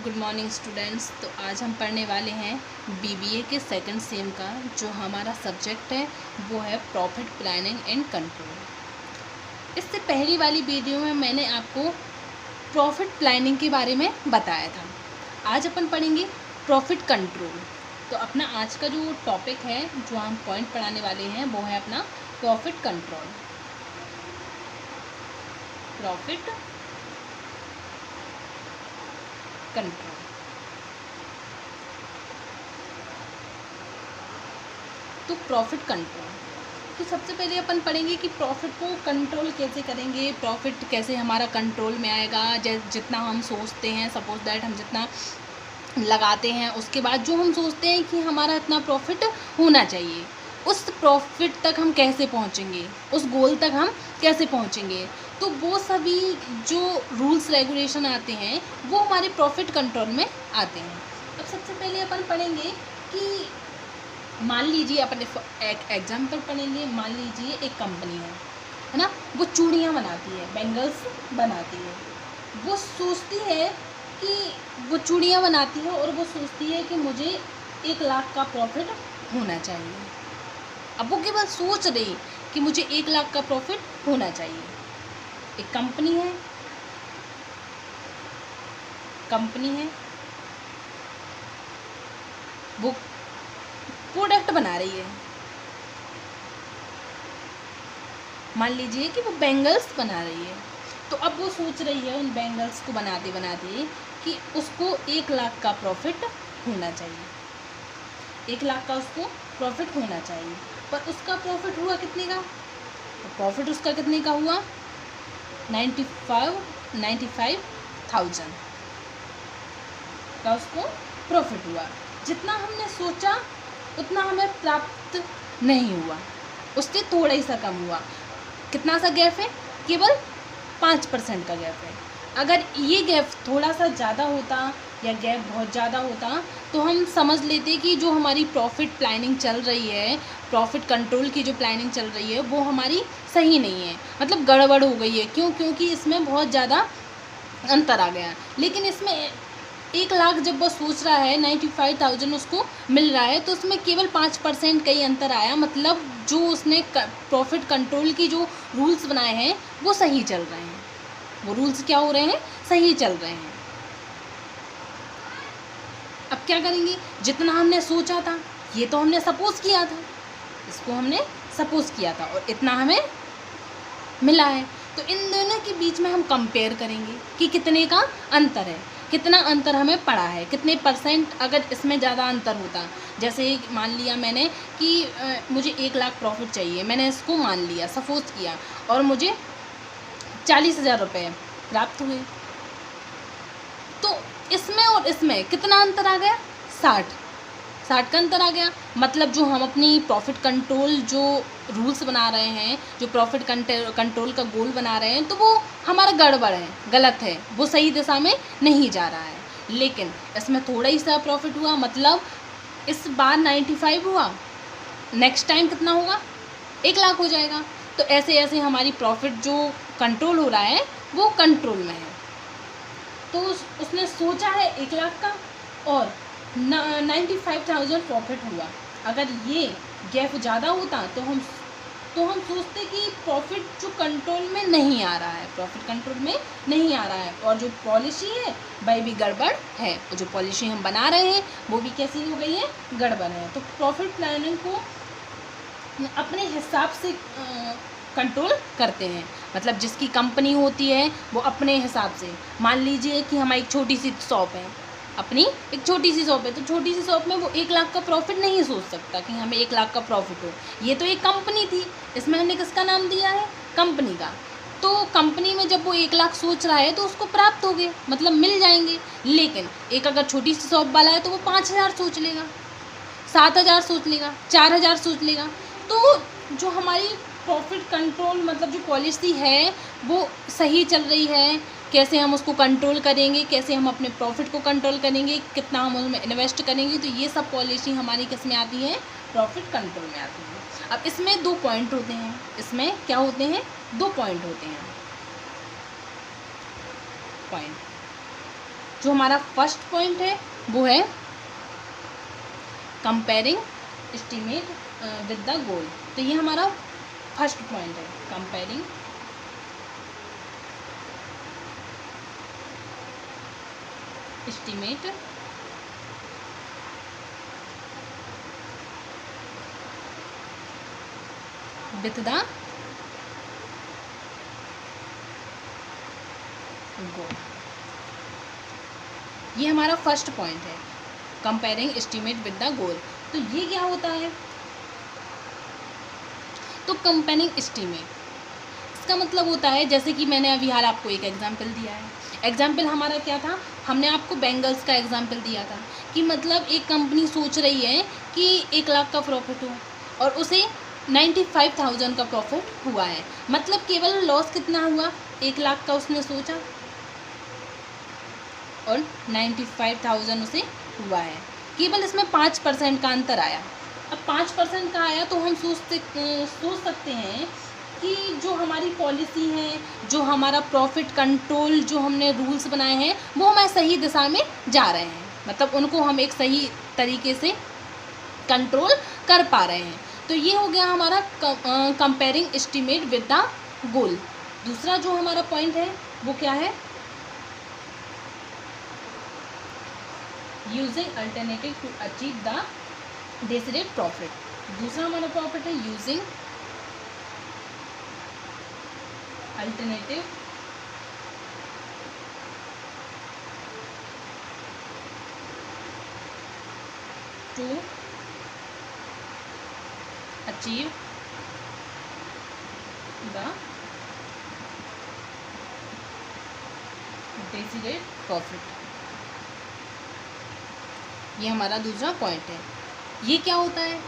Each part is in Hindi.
Good morning students. तो आज हम पढ़ने वाले हैं बीबीए के सेकंड सेम का जो हमारा सब्जेक्ट है वो है प्रॉफिट प्लानिंग एंड कंट्रोल। इससे पहली वाली वीडियो में मैंने आपको प्रॉफिट प्लानिंग के बारे में बताया था। आज अपन पढ़ेंगे प्रॉफिट कंट्रोल। तो अपना आज का जो टॉपिक है, जो हम पॉइंट पढ़ाने वाले हैं, वो है अपना प्रॉफिट कंट्रोल। Profit control. तो प्रॉफिट कंट्रोल, तो सबसे पहले अपन पढ़ेंगे कि प्रॉफिट को कंट्रोल कैसे करेंगे, प्रॉफिट कैसे हमारा कंट्रोल में आएगा। जितना हम सोचते हैं, सपोज दैट हम जितना लगाते हैं, उसके बाद जो हम सोचते हैं कि हमारा इतना प्रॉफिट होना चाहिए, उस प्रॉफिट तक हम कैसे पहुंचेंगे, उस गोल तक हम कैसे पहुंचेंगे। तो वो सभी जो रूल्स रेगुलेशन आते हैं वो हमारे प्रॉफिट कंट्रोल में आते हैं। अब सबसे पहले अपन पढ़ेंगे कि मान लीजिए, अपन एक एग्जाम्पल पढ़ेंगे। मान लीजिए एक कंपनी है ना, वो चूड़ियाँ बनाती है, बैंगल्स बनाती है। वो सोचती है कि वो चूड़ियाँ बनाती है और वो सोचती है कि मुझे 1 लाख का प्रॉफिट होना चाहिए। अब वो केवल सोच रही कि मुझे 1 लाख का प्रॉफिट होना चाहिए। एक कंपनी है, वो प्रोडक्ट बना रही है। मान लीजिए कि वो बैंगल्स बना रही है। तो अब वो सोच रही है उन बैंगल्स को बनाते बनाते कि उसको 1 लाख का प्रॉफिट होना चाहिए। 1 लाख का उसको प्रॉफिट होना चाहिए। पर उसका प्रॉफिट हुआ कितने का? तो प्रॉफिट उसका कितने का हुआ? 95,000 का उसको प्रॉफिट हुआ। जितना हमने सोचा उतना हमें प्राप्त नहीं हुआ, उससे थोड़ा ही सा कम हुआ। कितना सा गैप है? केवल 5% का गैप है। अगर ये गैप थोड़ा सा ज़्यादा होता या गैप बहुत ज़्यादा होता तो हम समझ लेते कि जो हमारी प्रॉफिट प्लानिंग चल रही है, प्रॉफिट कंट्रोल की जो प्लानिंग चल रही है वो हमारी सही नहीं है, मतलब गड़बड़ हो गई है। क्योंकि इसमें बहुत ज़्यादा अंतर आ गया। लेकिन इसमें 1 लाख जब वो सोच रहा है, 95,000 उसको मिल रहा है, तो उसमें केवल 5% का ही अंतर आया। मतलब जो उसने प्रॉफिट कंट्रोल की जो रूल्स बनाए हैं वो सही चल रहे हैं। वो रूल्स क्या हो रहे हैं? सही चल रहे हैं। अब क्या करेंगे? जितना हमने सोचा था, ये तो हमने सपोज किया था, इसको हमने सपोज किया था और इतना हमें मिला है। तो इन दोनों के बीच में हम कंपेयर करेंगे कि कितने का अंतर है, कितना अंतर हमें पड़ा है, कितने परसेंट। अगर इसमें ज़्यादा अंतर होता, जैसे मान लिया मैंने कि मुझे 1 लाख प्रॉफिट चाहिए, मैंने इसको मान लिया, सपोज किया, और मुझे 40,000 रुपये प्राप्त हुए। तो इसमें और इसमें कितना अंतर आ गया? 60 का अंतर आ गया। मतलब जो हम अपनी प्रॉफिट कंट्रोल जो रूल्स बना रहे हैं, जो प्रॉफिट कंट्रोल का गोल बना रहे हैं, तो वो हमारा गड़बड़ है, गलत है, वो सही दिशा में नहीं जा रहा है। लेकिन इसमें थोड़ा ही सा प्रॉफिट हुआ, मतलब इस बार 95 हुआ, नेक्स्ट टाइम कितना होगा? 1 लाख हो जाएगा। तो ऐसे ऐसे हमारी प्रॉफिट जो कंट्रोल हो रहा है वो कंट्रोल में है। तो उसने सोचा है 1 लाख का और 95,000 प्रॉफिट हुआ। अगर ये गैप ज़्यादा होता तो हम सोचते कि प्रॉफिट जो कंट्रोल में नहीं आ रहा है, प्रॉफिट कंट्रोल में नहीं आ रहा है, और जो पॉलिसी है वह भी गड़बड़ है, और जो पॉलिसी हम बना रहे हैं वो भी कैसी हो गई है? गड़बड़ है। तो प्रॉफिट प्लानिंग को अपने हिसाब से कंट्रोल करते हैं। मतलब जिसकी कंपनी होती है वो अपने हिसाब से, मान लीजिए कि हमारी एक छोटी सी शॉप है, अपनी एक छोटी सी शॉप है, तो छोटी सी शॉप में वो 1 लाख का प्रॉफिट नहीं सोच सकता कि हमें 1 लाख का प्रॉफिट हो। ये तो एक कंपनी थी, इसमें हमने किसका नाम दिया है? कंपनी का। तो कंपनी में जब वो 1 लाख सोच रहा है तो उसको प्राप्त हो गए, मतलब मिल जाएंगे। लेकिन एक अगर छोटी सी शॉप वाला है तो वो 5,000 सोच लेगा, 7,000 सोच लेगा, 4,000 सोच लेगा। तो जो हमारी प्रॉफिट कंट्रोल, मतलब जो पॉलिसी है वो सही चल रही है। कैसे हम उसको कंट्रोल करेंगे, कैसे हम अपने प्रॉफिट को कंट्रोल करेंगे, कितना हम उसमें इन्वेस्ट करेंगे, तो ये सब पॉलिसी हमारी किस में आती है? प्रॉफिट कंट्रोल में आती है। अब इसमें 2 पॉइंट होते हैं। इसमें क्या होते हैं? 2 पॉइंट होते हैं। पॉइंट जो हमारा फर्स्ट पॉइंट है वो है कंपेयरिंग एस्टीमेट विद द गोल। तो ये हमारा फर्स्ट पॉइंट है, कंपेयरिंग एस्टीमेट विद द गोल। ये हमारा फर्स्ट पॉइंट है, कंपेयरिंग एस्टीमेट विद द गोल। तो ये क्या होता है? तो कंपेयरिंग एस्टीमेट, इसका मतलब होता है, जैसे कि मैंने अभी हाल आपको एक एग्जांपल दिया है। एग्जांपल हमारा क्या था? हमने आपको बैंगल्स का एग्जांपल दिया था कि मतलब एक कंपनी सोच रही है कि 1 लाख का प्रॉफिट हो और उसे 95,000 का प्रॉफिट हुआ है। मतलब केवल लॉस कितना हुआ? 1 लाख का उसने सोचा और 95,000 उसे हुआ है। केवल इसमें 5% का अंतर आया। अब 5% का आया तो हम सोच सकते हैं कि जो हमारी पॉलिसी है, जो हमारा प्रॉफिट कंट्रोल, जो हमने रूल्स बनाए हैं, वो हमारे सही दिशा में जा रहे हैं। मतलब उनको हम एक सही तरीके से कंट्रोल कर पा रहे हैं। तो ये हो गया हमारा comparing estimate with the goal. दूसरा जो हमारा पॉइंट है वो क्या है? Using alternative to achieve the decided profit. दूसरा हमारा प्रॉफिट है using alternative to achieve the decided profit. ये हमारा दूसरा पॉइंट है। ये क्या होता है?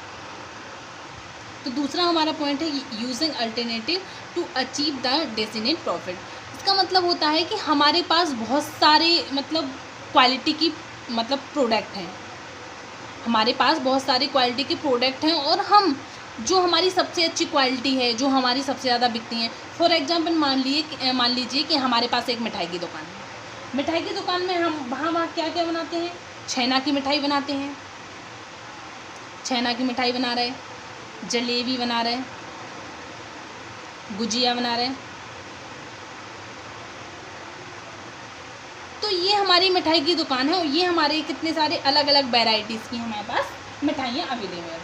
तो दूसरा हमारा पॉइंट है using alternative to achieve the designate profit. इसका मतलब होता है कि हमारे पास बहुत सारे मतलब क्वालिटी की मतलब प्रोडक्ट हैं, हमारे पास बहुत सारी क्वालिटी के प्रोडक्ट हैं और हम जो हमारी सबसे अच्छी क्वालिटी है, जो हमारी सबसे ज़्यादा बिकती हैं। फॉर एग्जांपल मान लीजिए कि हमारे पास एक मिठाई की दुकान है। मिठाई की दुकान में हम वहाँ क्या क्या बनाते हैं? छेना की मिठाई बनाते हैं, छेना की मिठाई बना रहे, जलेबी बना रहे, गुजिया बना रहे। तो ये हमारी मिठाई की दुकान है और ये हमारे कितने सारे अलग अलग वैरायटीज़ की हमारे पास मिठाइयाँ अवेलेबल हैं।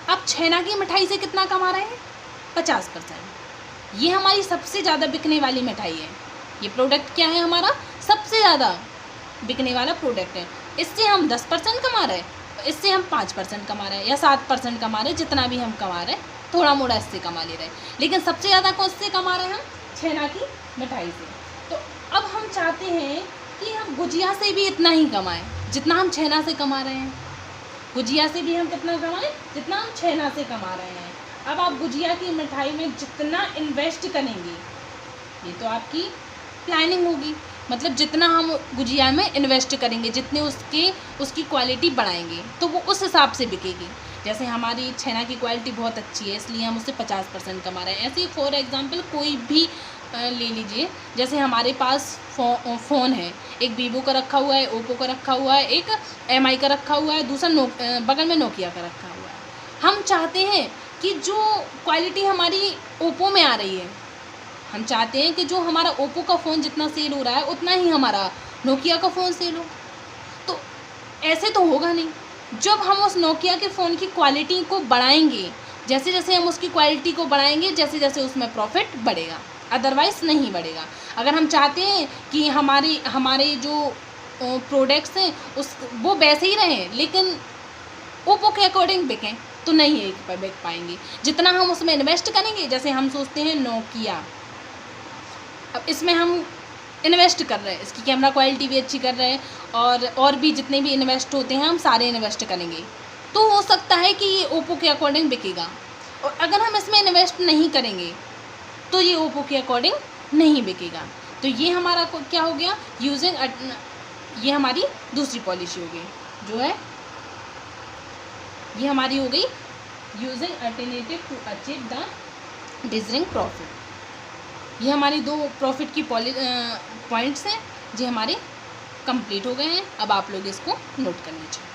अब छेना की मिठाई से कितना कमा रहे हैं? 50%। ये हमारी सबसे ज़्यादा बिकने वाली मिठाई है। ये प्रोडक्ट क्या है? हमारा सबसे ज़्यादा बिकने वाला प्रोडक्ट है। इससे हम 10% कमा रहे हैं, इससे हम 5% कमा रहे हैं या 7% कमा रहे हैं। जितना भी हम कमा रहे हैं थोड़ा मोड़ा इससे कमा ले रहे हैं, लेकिन सबसे ज़्यादा कौन से कमा रहे हैं? हम छेना की मिठाई से। तो अब हम चाहते हैं कि हम गुजिया से भी इतना ही कमाएं जितना हम छेना से कमा रहे हैं। गुजिया से भी हम कितना कमाएं? जितना हम छेना से कमा रहे हैं। अब आप गुजिया की मिठाई में जितना इन्वेस्ट करेंगे, ये तो आपकी प्लानिंग होगी। मतलब जितना हम गुजिया में इन्वेस्ट करेंगे, जितने उसकी क्वालिटी बढ़ाएंगे, तो वो उस हिसाब से बिकेगी। जैसे हमारी छेना की क्वालिटी बहुत अच्छी है इसलिए हम उससे 50% कमा रहे हैं। ऐसे ही फॉर एग्जांपल कोई भी ले लीजिए। जैसे हमारे पास फ़ोन है, एक वीवो का रखा हुआ है, ओप्पो का रखा हुआ है, एक MI का रखा हुआ है, दूसरा बगल में नोकिया का रखा हुआ है। हम चाहते हैं कि जो क्वालिटी हमारी ओप्पो में आ रही है, हम चाहते हैं कि जो हमारा ओप्पो का फ़ोन जितना सेल हो रहा है उतना ही हमारा नोकिया का फ़ोन सेल हो। तो ऐसे तो होगा नहीं। जब हम उस नोकिया के फ़ोन की क्वालिटी को बढ़ाएंगे, जैसे जैसे हम उसकी क्वालिटी को बढ़ाएंगे, जैसे जैसे उसमें प्रॉफिट बढ़ेगा, अदरवाइज़ नहीं बढ़ेगा। अगर हम चाहते हैं कि हमारे जो प्रोडक्ट्स हैं वो वैसे ही रहें लेकिन ओप्पो के अकॉर्डिंग बिकें, तो नहीं एक बिक पाएंगे। जितना हम उसमें इन्वेस्ट करेंगे, जैसे हम सोचते हैं नोकिया, अब इसमें हम इन्वेस्ट कर रहे हैं, इसकी कैमरा क्वालिटी भी अच्छी कर रहे हैं और भी जितने भी इन्वेस्ट होते हैं हम सारे इन्वेस्ट करेंगे, तो हो सकता है कि ये ओप्पो के अकॉर्डिंग बिकेगा। और अगर हम इसमें इन्वेस्ट नहीं करेंगे तो ये ओप्पो के अकॉर्डिंग नहीं बिकेगा। तो ये हमारा क्या हो गया? ये हमारी दूसरी पॉलिसी हो गई, जो है ये हमारी हो गई using alternative to achieve the desired profit. ये हमारी 2 प्रॉफिट की पॉइंट्स हैं, जो हमारे कंप्लीट हो गए हैं। अब आप लोग इसको नोट कर लीजिए।